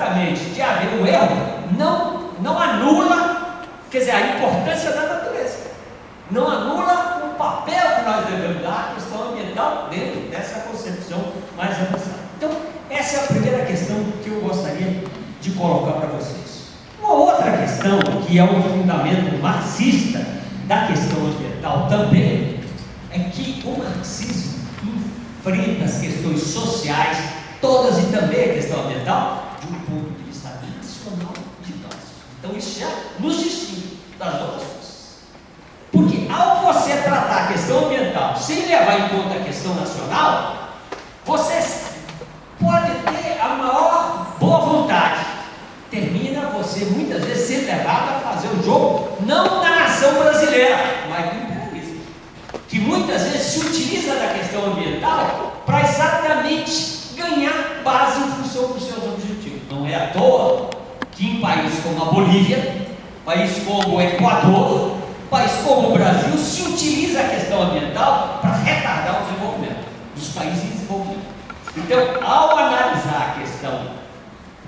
exatamente de haver um erro, não anula, quer dizer, a importância da natureza, não anula o papel que nós devemos dar à questão ambiental dentro dessa concepção mais avançada. Então, essa é a primeira questão que eu gostaria de colocar para vocês. Uma outra questão, que é um fundamento marxista da questão ambiental também, é que o marxismo enfrenta as questões sociais, todas, e também a questão ambiental, de um ponto de vista nacional de nós. Então isso já nos distingue das outras coisas. Porque ao você tratar a questão ambiental sem levar em conta a questão nacional, você pode ter a maior boa vontade, termina você muitas vezes sendo levado a fazer o jogo não da nação brasileira, mas do imperialismo, que muitas vezes se utiliza da questão ambiental para exatamente ganhar base em função dos seus objetivos. Não é à toa que em países como a Bolívia, país como o Equador, país como o Brasil, se utiliza a questão ambiental para retardar o desenvolvimento dos países em desenvolvimento. Então, ao analisar a questão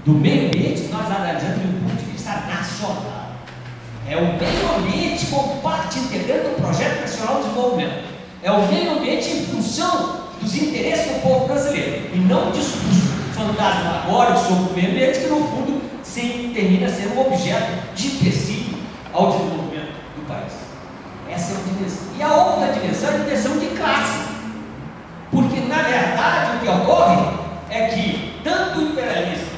do meio ambiente, nós analisamos do ponto de vista nacional. É o meio ambiente como parte integrante do Projeto Nacional de Desenvolvimento. É o meio ambiente em função dos interesses do povo brasileiro, e não um discurso fantasmagórico sobre o meio ambiente, que no fundo termina sendo um objeto de empecilho ao desenvolvimento do país. Essa é uma dimensão. E a outra dimensão é a dimensão de classe, porque na verdade o que ocorre é que tanto o imperialismo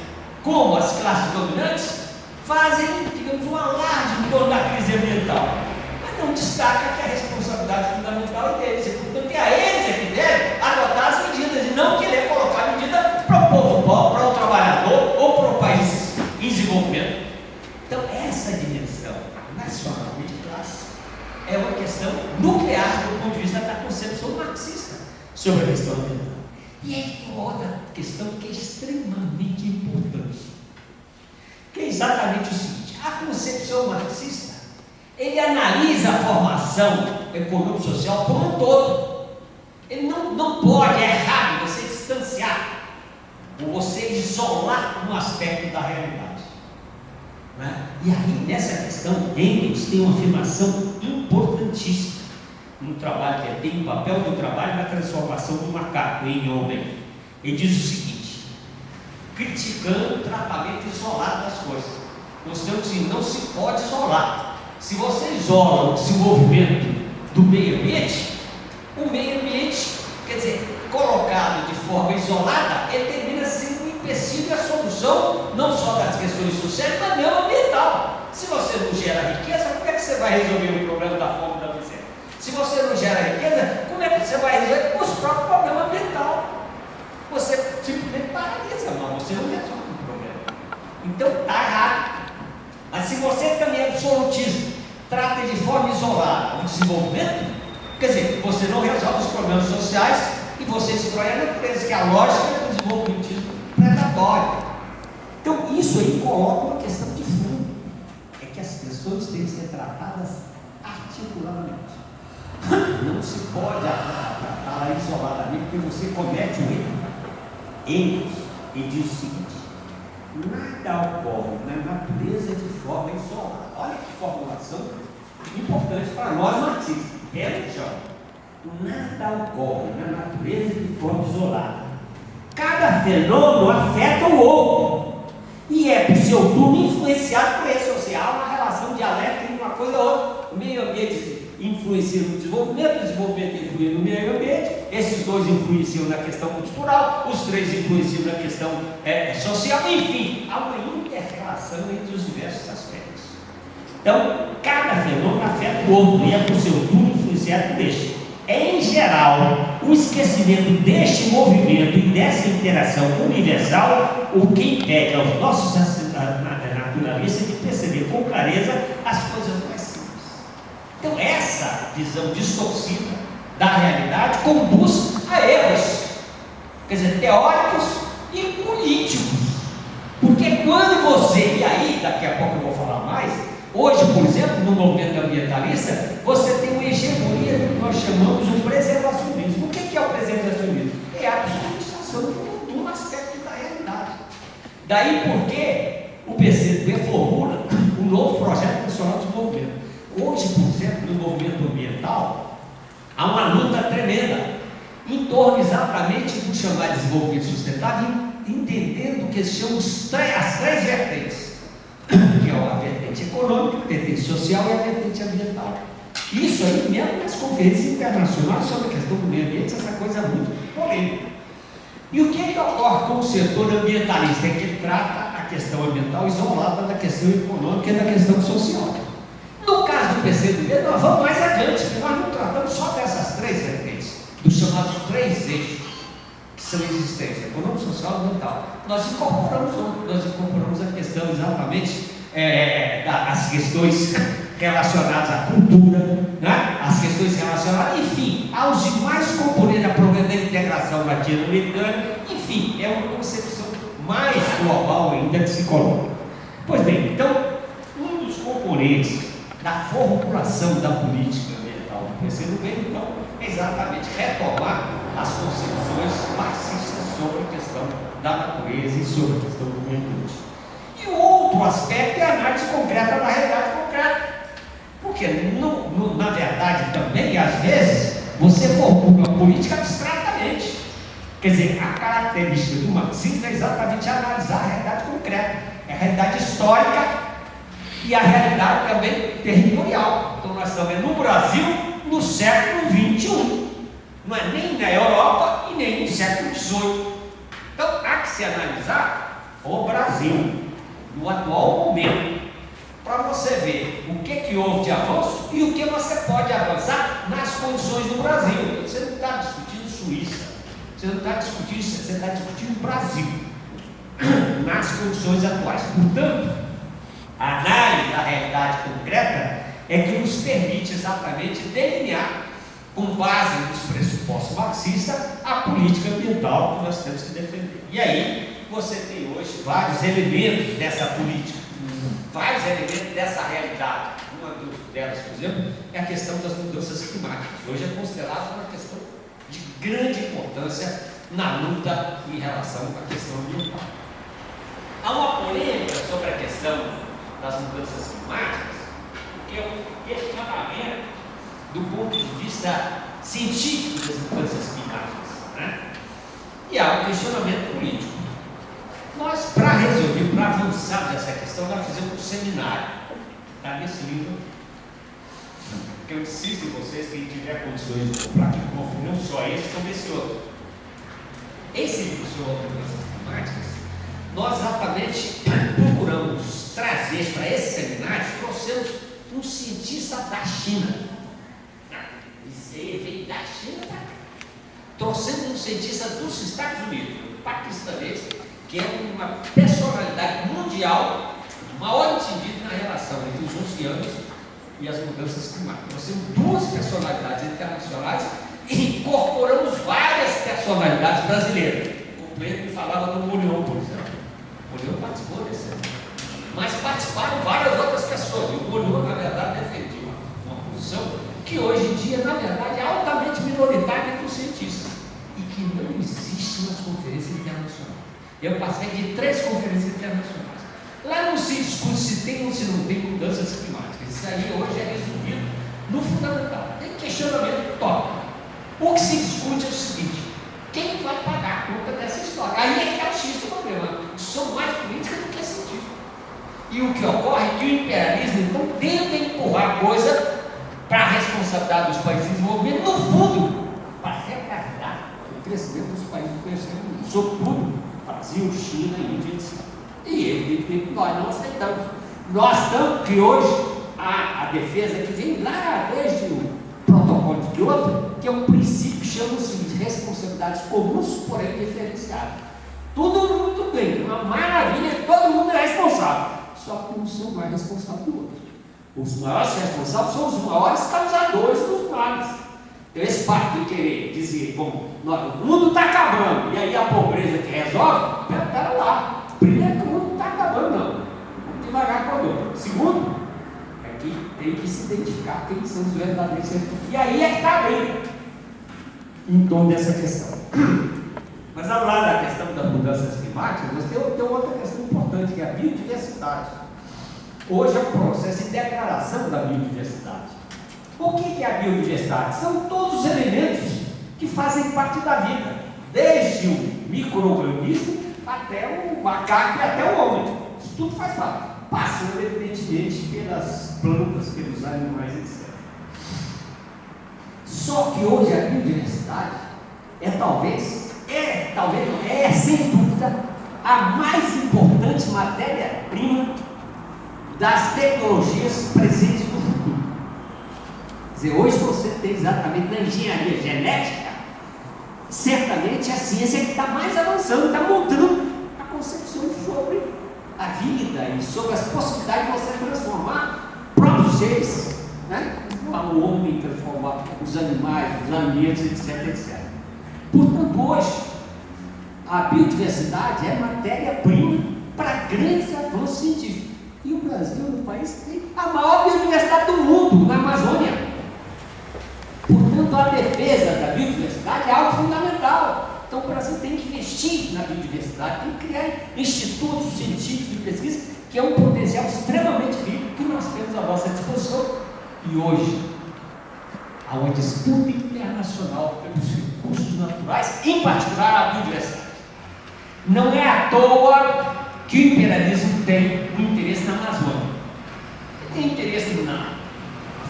como as classes dominantes fazem, digamos, um alarde em torno da crise ambiental, mas não destaca que a responsabilidade fundamental é deles, e portanto é a eles é que devem adotar as medidas, e não querer colocar medida para o povo pobre, para o trabalhador ou para o país em desenvolvimento. Então essa dimensão nacional e de classe é uma questão nuclear do ponto de vista da concepção marxista sobre a questão ambiental. E aí uma outra questão que é extremamente importante, que é exatamente o seguinte: a concepção marxista, ele analisa a formação econômico-social como um todo. Ele não pode, é errado você distanciar ou você isolar um aspecto da realidade, né? E aí nessa questão Engels tem uma afirmação importantíssima no trabalho, que tem o papel do trabalho na transformação do macaco em homem. Ele diz o seguinte, criticando o tratamento isolado das coisas, mostrando que não se pode isolar. Se você isola o desenvolvimento do meio ambiente, o meio ambiente, quer dizer, colocado de forma isolada, ele termina sendo um empecilho e a solução não só das questões sociais, mas mesmo ambiental. Se você não gera riqueza, como é que você vai resolver o problema da fome e da miséria? Se você não gera riqueza, como é que você vai resolver os próprios problemas ambientais? Você simplesmente paralisa, mas você não resolve o problema. Então está errado. Mas se você também absolutismo, trata de forma isolada o desenvolvimento, quer dizer, você não resolve os problemas sociais e você destrói a natureza, que é a lógica do desenvolvimentismo predatório. Então isso aí coloca uma questão de fundo, é que as questões têm que ser tratadas articuladamente. Não se pode tratar isoladamente, porque você comete um erro. Ele diz o seguinte: nada ocorre na natureza de forma isolada. Olha que formulação importante para nós marxistas. Nada ocorre na natureza de forma isolada. Cada fenômeno afeta o outro e é por seu turno influenciado por esse social, uma relação dialética entre uma coisa e outra. O meio ambiente influencia no desenvolvimento, o desenvolvimento influi no meio ambiente, esses dois influenciam na questão cultural, os três influenciam na questão social, enfim, há uma inter-relação entre os diversos aspectos. Então, cada fenômeno afeta o outro e é por seu turno influenciado por este. Em geral, o esquecimento deste movimento e dessa interação universal, o que impede aos nossos naturalistas de perceber com clareza as coisas mais simples. Então, essa visão distorcida da realidade conduz a erros, quer dizer, teóricos e políticos. Porque quando você, e aí daqui a pouco eu vou falar mais, hoje, por exemplo, no movimento ambientalista, você tem uma hegemonia do que nós chamamos de preservacionismo. O que é o preservacionismo? É a absolutização de um aspecto da realidade, Daí porque o PCdoB formula um novo projeto nacional de desenvolvimento. Hoje, por exemplo, no movimento ambiental, há uma luta tremenda em torno exatamente do chamado desenvolvimento sustentável, entendendo que eles chamam as três vertentes, que é a vertente econômica, a vertente social e a vertente ambiental. Isso aí mesmo nas conferências internacionais sobre a questão do meio ambiente, essa coisa é muito polêmica. E o que ocorre com o setor ambientalista? É que ele trata a questão ambiental isolada da questão econômica e da questão social. No caso do PCdoB, nós vamos mais adiante, porque nós não tratamos só dessas três vertentes, dos chamados três eixos, que são existência econômica, social e ambiental. Nós incorporamos a questão exatamente das questões relacionadas à cultura, né? As questões relacionadas, enfim, aos demais componentes da programa da integração latino-americana, enfim, é uma concepção mais global ainda que se coloca. Pois bem, então, um dos componentes da formulação da política ambiental do PCdoB, então, é exatamente retomar as concepções marxistas sobre a questão da natureza e sobre a questão do meio ambiente. E o outro aspecto é a análise concreta da realidade concreta. Porque, na verdade, também, às vezes, você formula uma política abstratamente. Quer dizer, a característica do marxismo é exatamente analisar a realidade concreta, a realidade histórica e a realidade também territorial. Então, nós estamos no Brasil no século XXI, não é nem na Europa e nem no século XVIII. Então, há que se analisar o Brasil no atual momento, para você ver o que houve de avanço e o que você pode avançar nas condições do Brasil. Você não está discutindo Suíça, você não está discutindo isso, você está discutindo o Brasil, nas condições atuais. Portanto, a análise da realidade concreta é que nos permite exatamente delinear, com base nos pressupostos marxistas, a política ambiental que nós temos que defender. E aí, você tem hoje vários elementos dessa política, vários elementos dessa realidade. Uma delas, por exemplo, é a questão das mudanças climáticas. Hoje é considerada uma questão de grande importância na luta em relação à questão ambiental. Há uma polêmica sobre a questão das mudanças climáticas, que é um questionamento do ponto de vista científico das mudanças climáticas, né? E há um questionamento político. Nós, para resolver, para avançar nessa questão, nós fizemos um seminário. Está nesse livro. Porque eu insisto em vocês, quem tiver condições de comprar, que compre não só esse, como esse outro. Esse livro sobre mudanças climáticas, nós exatamente procuramos trazer para esse seminário, trouxemos um cientista da China. Veio da China para cá. Trouxemos um cientista dos Estados Unidos, um paquistanês, que é uma personalidade mundial, maior entendido na relação entre os oceanos e as mudanças climáticas. Nós temos duas personalidades internacionais e incorporamos várias personalidades brasileiras. O Pedro falava do Murion, por exemplo. O Murion participou desse, mas participaram várias outras pessoas. E o Murion, na verdade, defendia uma posição que hoje em dia, na verdade, é altamente minoritária entre os cientistas e que não existe nas conferências internacionais. Eu passei de 3 conferências internacionais. Lá não se discute se tem ou se não tem mudanças climáticas. Isso aí hoje é resumido no fundamental. Tem questionamento top. O que se discute é o seguinte: quem vai pagar a conta dessa história? Aí é que é o X do problema. São mais políticas do que científicas. E o que ocorre é que o imperialismo, então, tenta empurrar a coisa para a responsabilidade dos países em desenvolvimento, no fundo, para retardar o crescimento dos países do terceiro mundo, sobretudo Brasil, China, Índia, etc. E evidentemente nós não aceitamos. Nós estamos que hoje a defesa que vem lá desde o protocolo de Kyoto, que é um princípio que chama-se de responsabilidades comuns, porém diferenciadas. Tudo muito bem, uma maravilha, todo mundo é responsável, só que um são mais responsáveis do outro. Os maiores responsáveis são os maiores causadores dos males. Então, esse parte de querer dizer, bom, o mundo está acabando, e aí a pobreza que resolve, pera lá. Primeiro que o mundo não está acabando, não. Vamos devagar com a dor. Segundo, é que tem que se identificar quem são os verdadeiros responsáveis. E aí é que está bem em torno dessa questão. Mas ao lado da questão das mudanças climáticas, nós temos outra questão importante, que é a biodiversidade. Hoje é o processo de degradação da biodiversidade. O que é a biodiversidade? São todos os elementos que fazem parte da vida, desde o micro-organismo até o macaco e até o homem. Isso tudo faz parte. Passando, evidentemente, pelas plantas, pelos animais, etc. Só que hoje a biodiversidade talvez não, sem dúvida, a mais importante matéria-prima das tecnologias presentes no futuro. Quer dizer, hoje você tem exatamente na engenharia genética, certamente a ciência que está mais avançando, está montando a concepção sobre a vida e sobre as possibilidades de você transformar próprios seres, né? O homem transformar os animais, os ambientes, etc, etc. Portanto, hoje, a biodiversidade é matéria-prima para grandes avanços científicos. E o Brasil é um país que tem a maior biodiversidade do mundo, na Amazônia. Portanto, a defesa da biodiversidade é algo fundamental. Então, o Brasil tem que investir na biodiversidade, tem que criar institutos científicos de pesquisa, que é um potencial extremamente rico que nós temos à nossa disposição. E hoje, há uma disputa internacional pelos recursos naturais, em particular a biodiversidade. Não é à toa que o imperialismo tem um interesse na Amazônia. Tem interesse na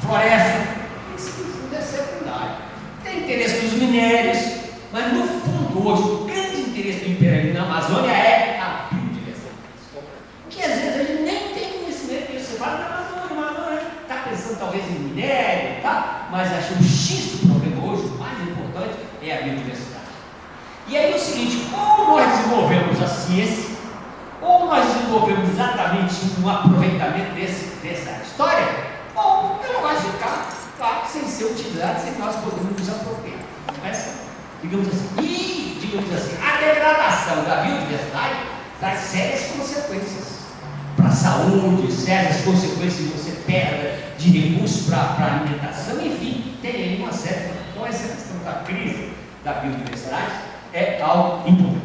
floresta, isso é secundário. Tem interesse nos minérios, mas no fundo hoje o grande interesse do imperialismo na Amazônia é a biodiversidade. Que às vezes a gente nem tem conhecimento disso. Você fala na Amazônia, está pensando talvez em minério, tá? Mas acho que o X do problema hoje, o mais importante, é a biodiversidade. E aí é o seguinte, ou nós desenvolvemos a ciência, ou nós desenvolvemos exatamente um aproveitamento dessa história, ou ela vai ficar, claro, sem ser utilizada, sem nós podermos nos apropriar. Digamos assim, a degradação da biodiversidade traz sérias consequências para a saúde, sérias consequências de você perda de recursos para alimentação, enfim, tem aí uma série. Então essa questão da crise da biodiversidade é algo importante.